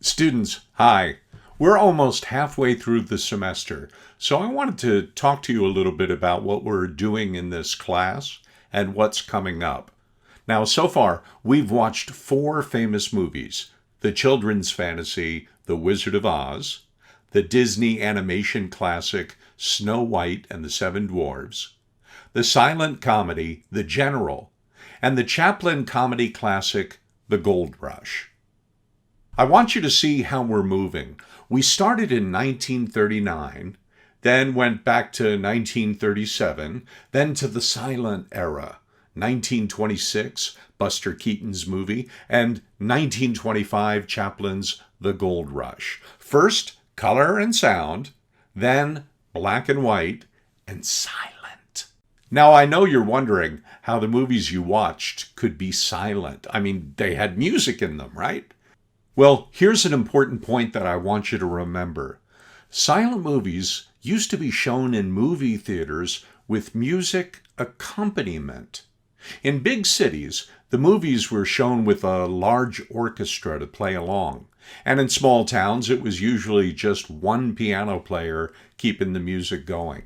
Students, hi. We're almost halfway through the semester, so I wanted to talk to you a little bit about what we're doing in this class and what's coming up. Now, so far, we've watched 4 famous movies: the children's fantasy, The Wizard of Oz, the Disney animation classic, Snow White and the Seven Dwarfs, the silent comedy, The General, and the Chaplin comedy classic, The Gold Rush. I want you to see how we're moving. We started in 1939, then went back to 1937, then to the silent era, 1926, Buster Keaton's movie, and 1925, Chaplin's The Gold Rush. First, color and sound, then black and white, and silent. Now, I know you're wondering how the movies you watched could be silent. I mean, they had music in them, right? Well, here's an important point that I want you to remember. Silent movies used to be shown in movie theaters with music accompaniment. In big cities, the movies were shown with a large orchestra to play along. And in small towns, it was usually just one piano player keeping the music going.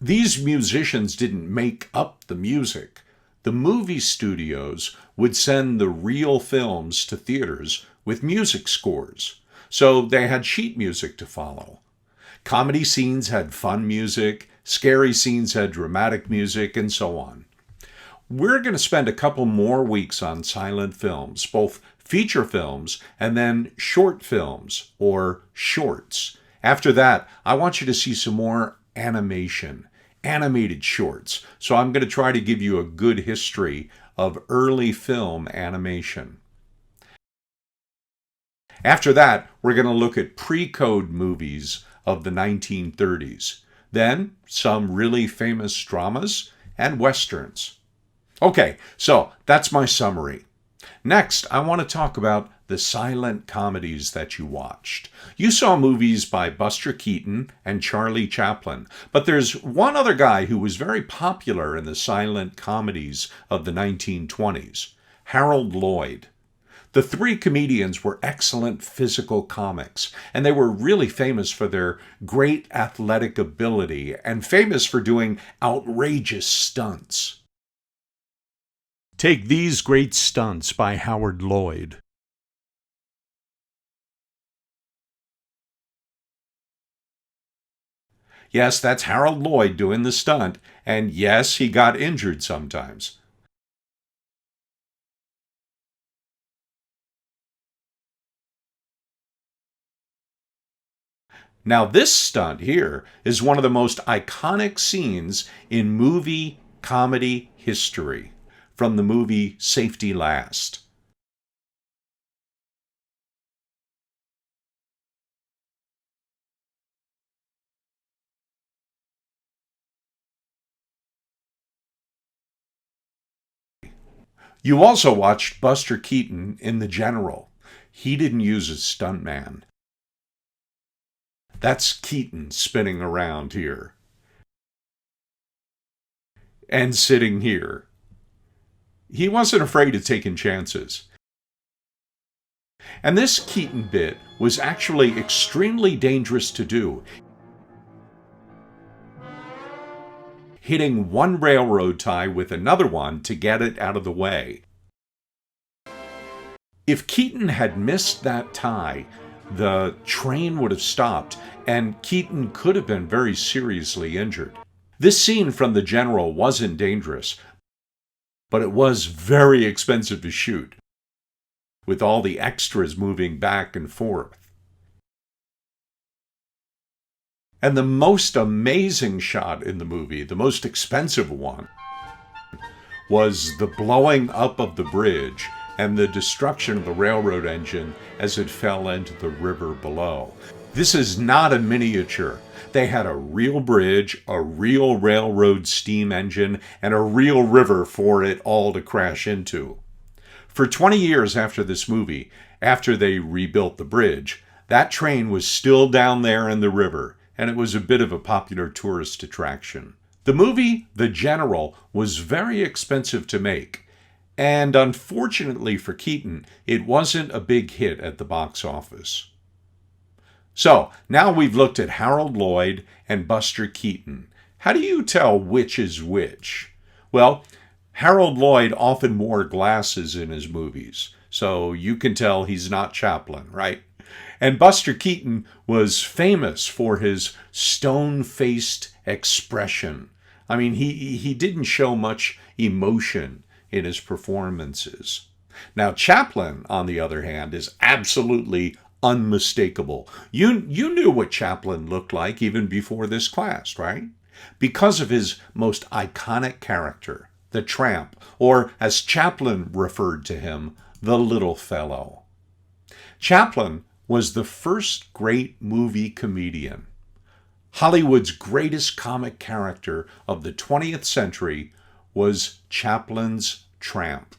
These musicians didn't make up the music. The movie studios would send the real films to theaters with music scores, so they had sheet music to follow. Comedy scenes had fun music, scary scenes had dramatic music, and so on. We're going to spend a couple more weeks on silent films, both feature films and then short films, or shorts. After that, I want you to see some more animation, animated shorts. So I'm going to try to give you a good history of early film animation. After that, we're going to look at pre-code movies of the 1930s. Then, some really famous dramas and westerns. Okay, so that's my summary. Next, I want to talk about the silent comedies that you watched. You saw movies by Buster Keaton and Charlie Chaplin, but there's one other guy who was very popular in the silent comedies of the 1920s, Harold Loyd. The 3 comedians were excellent physical comics, and they were really famous for their great athletic ability and famous for doing outrageous stunts. Take These Great Stunts by Harold Loyd. Yes, that's Harold Loyd doing the stunt, and yes, he got injured sometimes. Now, this stunt here is one of the most iconic scenes in movie comedy history, from the movie Safety Last. You also watched Buster Keaton in The General. He didn't use a stuntman. That's Keaton spinning around here. And sitting here. He wasn't afraid of taking chances. And this Keaton bit was actually extremely dangerous to do, hitting one railroad tie with another one to get it out of the way. If Keaton had missed that tie, the train would have stopped, and Keaton could have been very seriously injured. This scene from The General wasn't dangerous, but it was very expensive to shoot, with all the extras moving back and forth. And the most amazing shot in the movie, the most expensive one, was the blowing up of the bridge and the destruction of the railroad engine as it fell into the river below. This is not a miniature. They had a real bridge, a real railroad steam engine, and a real river for it all to crash into. For 20 years after this movie, after they rebuilt the bridge, that train was still down there in the river, and it was a bit of a popular tourist attraction. The movie The General was very expensive to make, And unfortunately for Keaton, it wasn't a big hit at the box office. So, now we've looked at Harold Lloyd and Buster Keaton. How do you tell which is which? Well, Harold Lloyd often wore glasses in his movies, so you can tell he's not Chaplin, right? And Buster Keaton was famous for his stone-faced expression. I mean, he didn't show much emotion in his performances. Now, Chaplin, on the other hand, is absolutely unmistakable. You knew what Chaplin looked like even before this class, right? Because of his most iconic character, the tramp, or as Chaplin referred to him, the little fellow. Chaplin was the first great movie comedian. Hollywood's greatest comic character of the 20th century was Chaplin's tramp.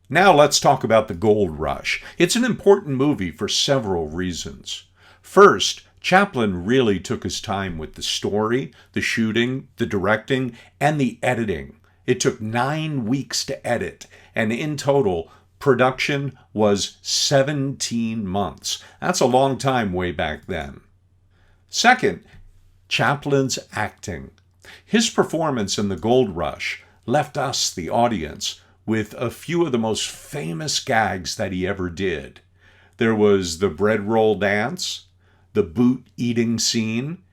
Now let's talk about The Gold Rush. It's an important movie for several reasons. First, Chaplin really took his time with the story, the shooting, the directing, and the editing. It took 9 weeks to edit, and in total, production was 17 months. That's a long time way back then. Second, Chaplin's acting. His performance in The Gold Rush left us, the audience, with a few of the most famous gags that he ever did. There was the bread roll dance, the boot eating scene,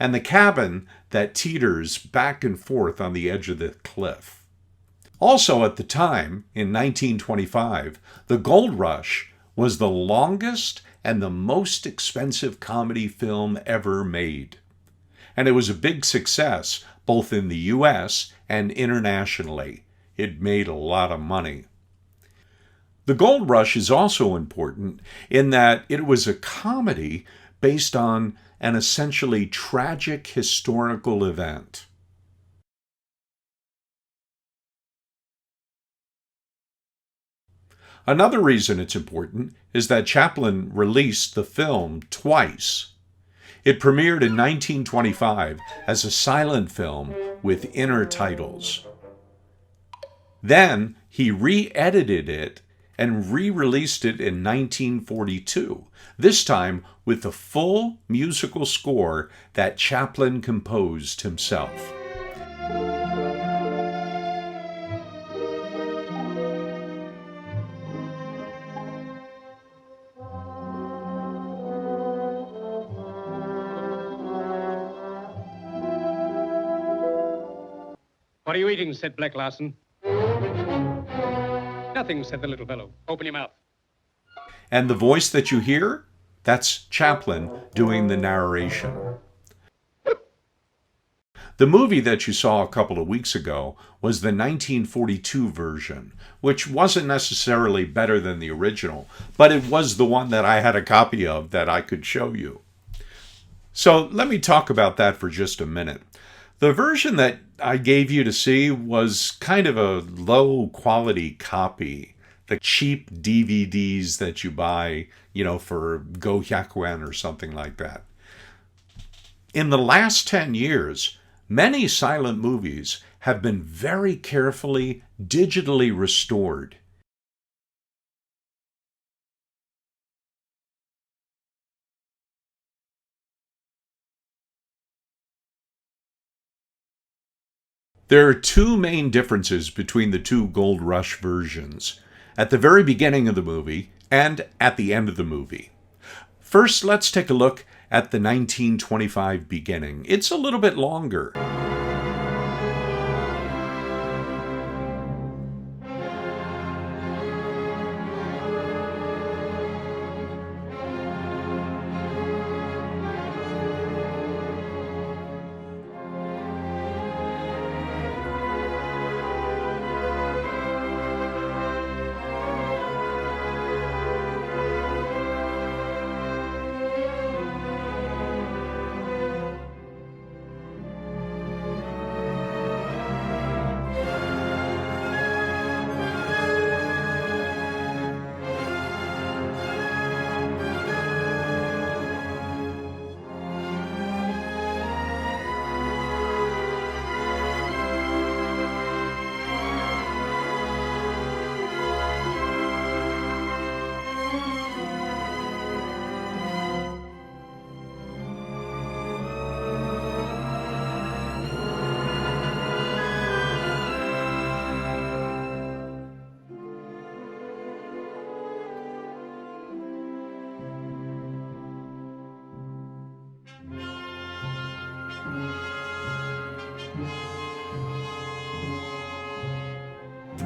and the cabin that teeters back and forth on the edge of the cliff. Also at the time, in 1925, The Gold Rush was the longest and the most expensive comedy film ever made. And it was a big success, both in the U.S. and internationally. It made a lot of money. The Gold Rush is also important in that it was a comedy based on an essentially tragic historical event. Another reason it's important is that Chaplin released the film twice. It premiered in 1925 as a silent film with inner titles. Then he re-edited it and re-released it in 1942, this time with the full musical score that Chaplin composed himself. What are you eating? Said Black Larson. Nothing, said the little fellow. Open your mouth. And the voice that you hear, that's Chaplin doing the narration. The movie that you saw a couple of weeks ago was the 1942 version, which wasn't necessarily better than the original, but it was the one that I had a copy of that I could show you. So let me talk about that for just a minute. The version that I gave you to see was kind of a low quality copy. The cheap DVDs that you buy, for $500 or something like that. In the last 10 years, many silent movies have been very carefully digitally restored. There are two main differences between the two Gold Rush versions, at the very beginning of the movie and at the end of the movie. First, let's take a look at the 1925 beginning. It's a little bit longer.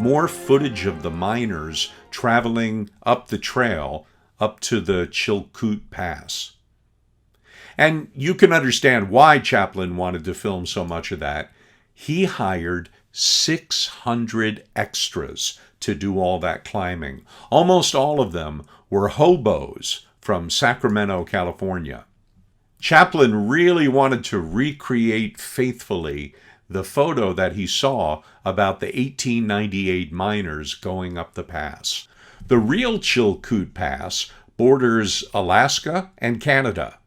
more footage of the miners traveling up the trail up to the Chilkoot Pass. And you can understand why Chaplin wanted to film so much of that. He hired 600 extras to do all that climbing. Almost all of them were hobos from Sacramento, California. Chaplin really wanted to recreate faithfully the photo that he saw about the 1898 miners going up the pass. The real Chilkoot Pass borders Alaska and Canada.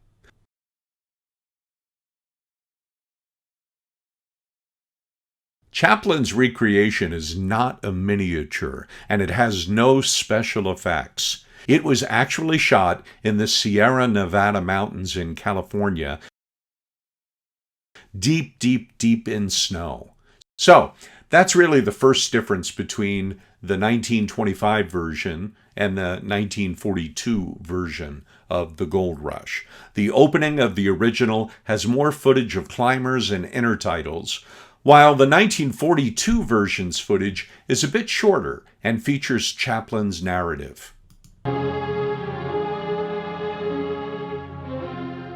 Chaplin's recreation is not a miniature, and it has no special effects. It was actually shot in the Sierra Nevada mountains in California, deep, deep, deep in snow. So, that's really the first difference between the 1925 version and the 1942 version of the Gold Rush. The opening of the original has more footage of climbers and intertitles, while the 1942 version's footage is a bit shorter and features Chaplin's narrative.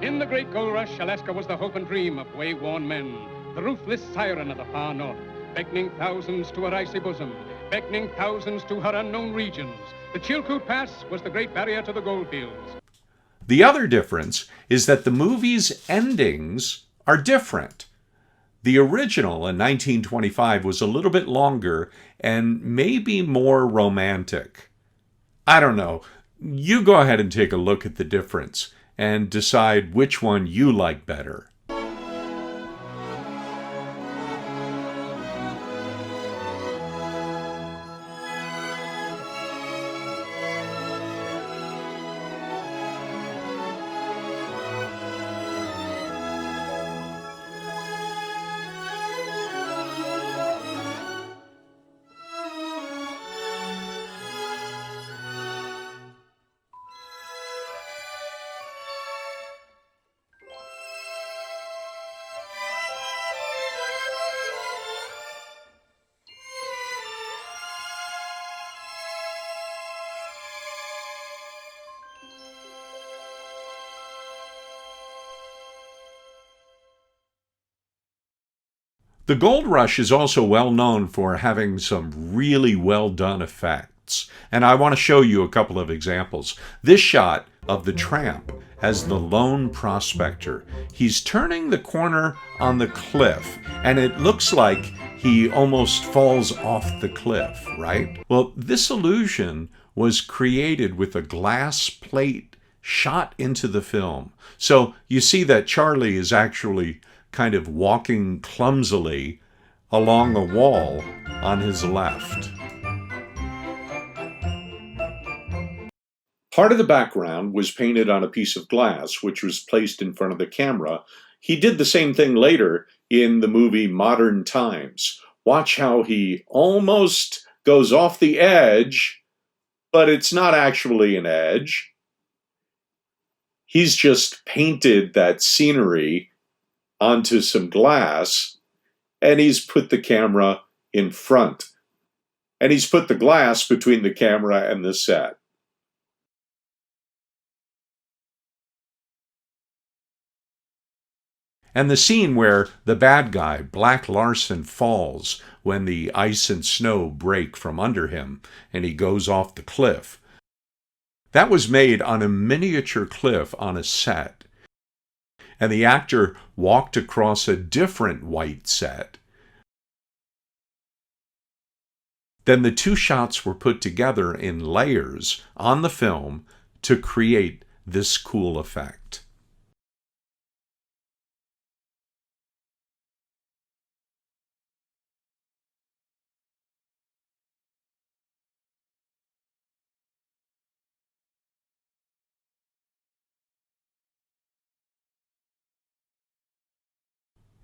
In the great gold rush, Alaska was the hope and dream of wayworn men, the ruthless siren of the far north, beckoning thousands to her icy bosom, beckoning thousands to her unknown regions. The Chilkoot Pass was the great barrier to the goldfields. The other difference is that the movie's endings are different. The original in 1925 was a little bit longer and maybe more romantic. I don't know. You go ahead and take a look at the difference and decide which one you like better. The Gold Rush is also well known for having some really well done effects, and I want to show you a couple of examples. This shot of the tramp as the lone prospector. He's turning the corner on the cliff, and it looks like he almost falls off the cliff, right? Well, this illusion was created with a glass plate shot into the film. So you see that Charlie is actually kind of walking clumsily along a wall on his left. Part of the background was painted on a piece of glass, which was placed in front of the camera. He did the same thing later in the movie Modern Times. Watch how he almost goes off the edge, but it's not actually an edge. He's just painted that scenery onto some glass, and he's put the camera in front. And he's put the glass between the camera and the set. And the scene where the bad guy, Black Larson, falls when the ice and snow break from under him and he goes off the cliff. That was made on a miniature cliff on a set. And the actor walked across a different white set. Then the two shots were put together in layers on the film to create this cool effect.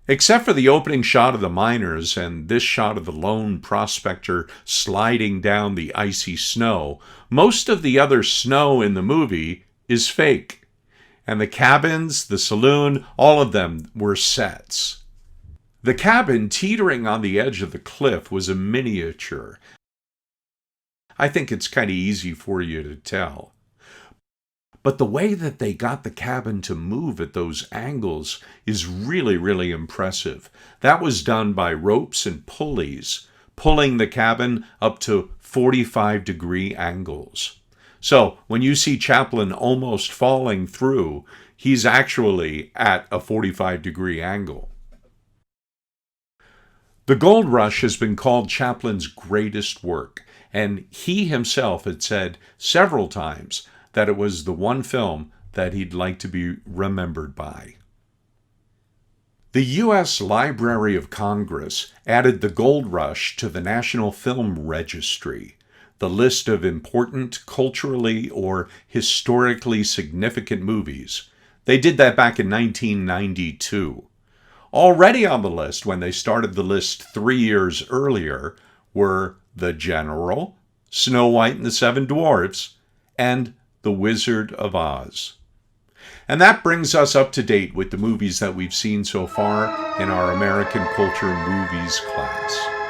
Except for the opening shot of the miners and this shot of the lone prospector sliding down the icy snow, most of the other snow in the movie is fake. And the cabins, the saloon, all of them were sets. The cabin teetering on the edge of the cliff was a miniature. I think it's kind of easy for you to tell. But the way that they got the cabin to move at those angles is really, really impressive. That was done by ropes and pulleys, pulling the cabin up to 45-degree angles. So when you see Chaplin almost falling through, he's actually at a 45-degree angle. The Gold Rush has been called Chaplin's greatest work, and he himself had said several times that it was the one film that he'd like to be remembered by. The U.S. Library of Congress added the Gold Rush to the National Film Registry, the list of important culturally or historically significant movies. They did that back in 1992. Already on the list, when they started the list 3 years earlier, were The General, Snow White and the Seven Dwarfs, and The Wizard of Oz. And that brings us up to date with the movies that we've seen so far in our American Culture Movies class.